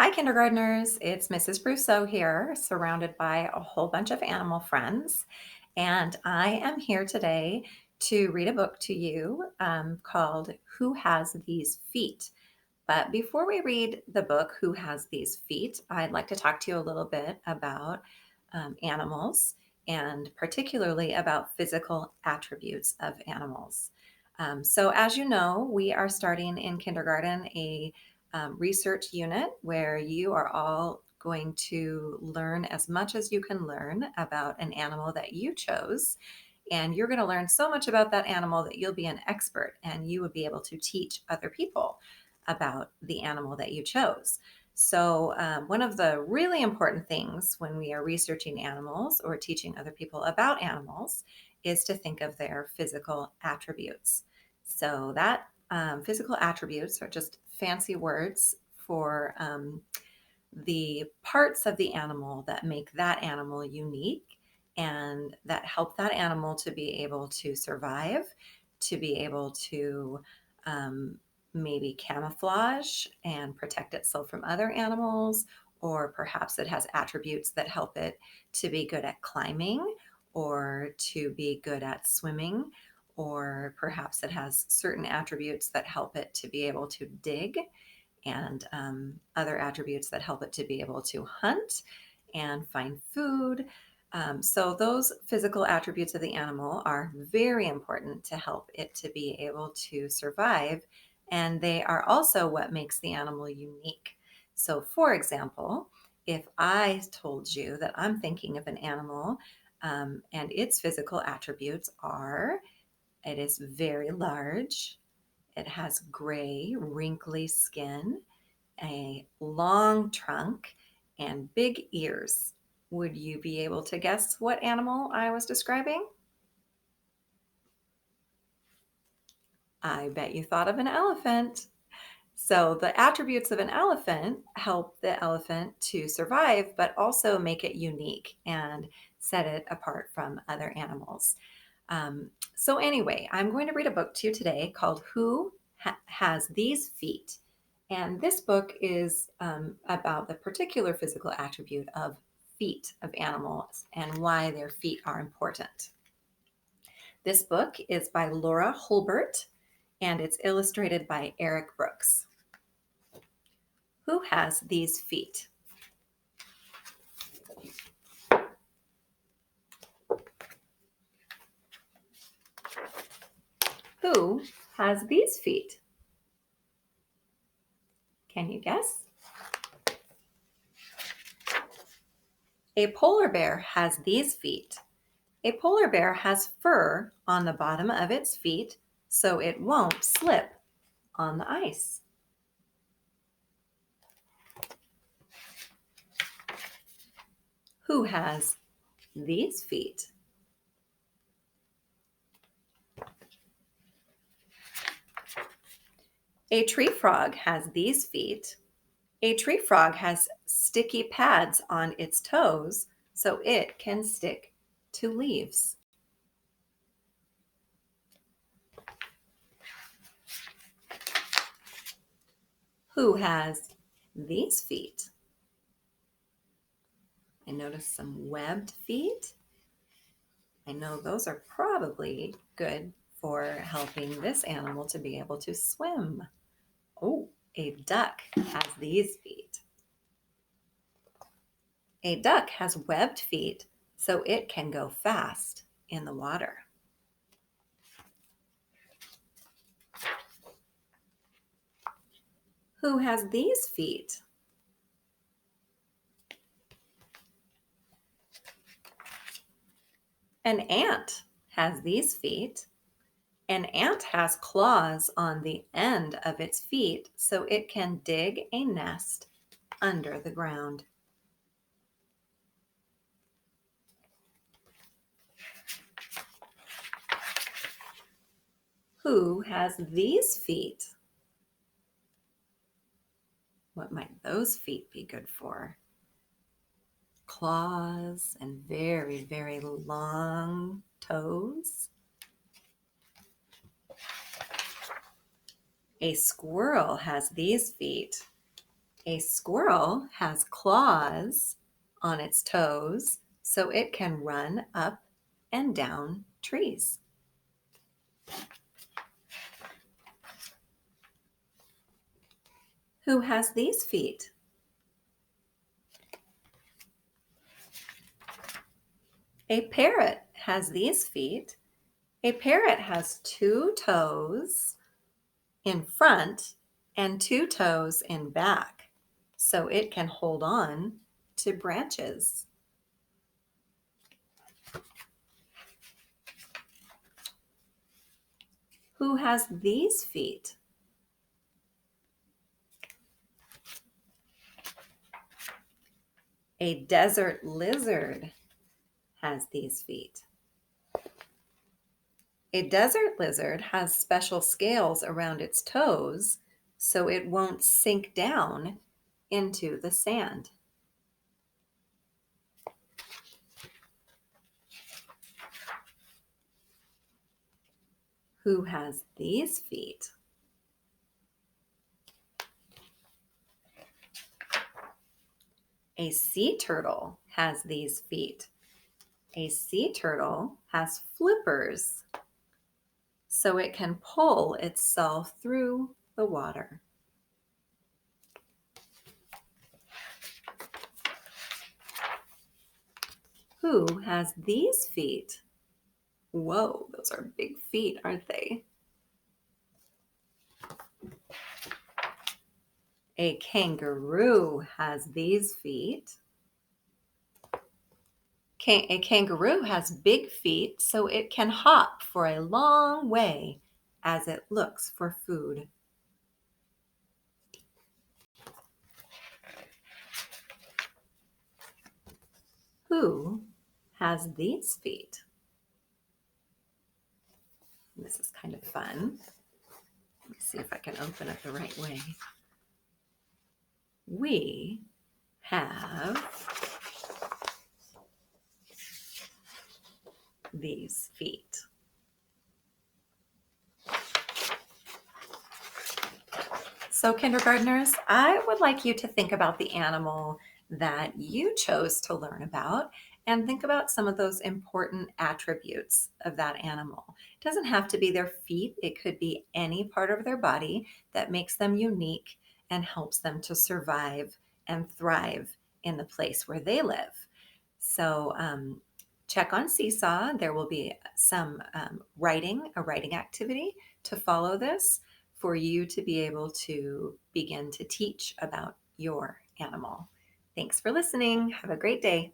Hi, kindergartners. It's Mrs. Brousseau here, surrounded by a whole bunch of animal friends. And I am here today to read a book to you called Who Has These Feet? But before we read the book, Who Has These Feet, I'd like to talk to you a little bit about animals and particularly about physical attributes of animals. So, as you know, we are starting in kindergarten a research unit where you are all going to learn as much as you can learn about an animal that you chose. And you're going to learn so much about that animal that you'll be an expert and you would be able to teach other people about the animal that you chose. So, one of the really important things when we are researching animals or teaching other people about animals is to think of their physical attributes. So, that physical attributes are just fancy words for the parts of the animal that make that animal unique and that help that animal to be able to survive, to be able to um, maybe camouflage and protect itself from other animals, or perhaps it has attributes that help it to be good at climbing or to be good at swimming, or perhaps it has certain attributes that help it to be able to dig and other attributes that help it to be able to hunt and find food. So, those physical attributes of the animal are very important to help it to be able to survive, and they are also what makes the animal unique. So, for example, if I told you that I'm thinking of an animal and its physical attributes are it is very large, it has gray, wrinkly skin, a long trunk, and big ears. Would you be able to guess what animal I was describing? I bet you thought of an elephant. So, the attributes of an elephant help the elephant to survive, but also make it unique and set it apart from other animals. So, anyway, I'm going to read a book to you today called Has These Feet? And this book is about the particular physical attribute of feet of animals and why their feet are important. This book is by Laura Hulbert and it's illustrated by Eric Brooks. Who has these feet? Who has these feet? Can you guess? A polar bear has these feet. A polar bear has fur on the bottom of its feet so it won't slip on the ice. Who has these feet? A tree frog has these feet. A tree frog has sticky pads on its toes so it can stick to leaves. Who has these feet? I notice some webbed feet. I know those are probably good for helping this animal to be able to swim. Oh, a duck has these feet. A duck has webbed feet so it can go fast in the water. Who has these feet? An ant has these feet. An ant has claws on the end of its feet so it can dig a nest under the ground. Who has these feet? What might those feet be good for? Claws and very, very long toes. A squirrel has these feet. A squirrel has claws on its toes so it can run up and down trees. Who has these feet? A parrot has these feet. A parrot has 2 toes in front and 2 toes in back, so it can hold on to branches. Who has these feet? A desert lizard has these feet. A desert lizard has special scales around its toes so it won't sink down into the sand. Who has these feet? A sea turtle has these feet. A sea turtle has flippers so it can pull itself through the water. Who has these feet? Whoa, those are big feet, aren't they? A kangaroo has these feet. A kangaroo has big feet so it can hop for a long way as it looks for food. Who has these feet? This is kind of fun. Let me see if I can open it the right way. We have these feet. So, kindergartners, I would like you to think about the animal that you chose to learn about and think about some of those important attributes of that animal. It doesn't have to be their feet, it could be any part of their body that makes them unique and helps them to survive and thrive in the place where they live. So, check on Seesaw. There will be some a writing activity to follow this for you to be able to begin to teach about your animal. Thanks for listening. Have a great day.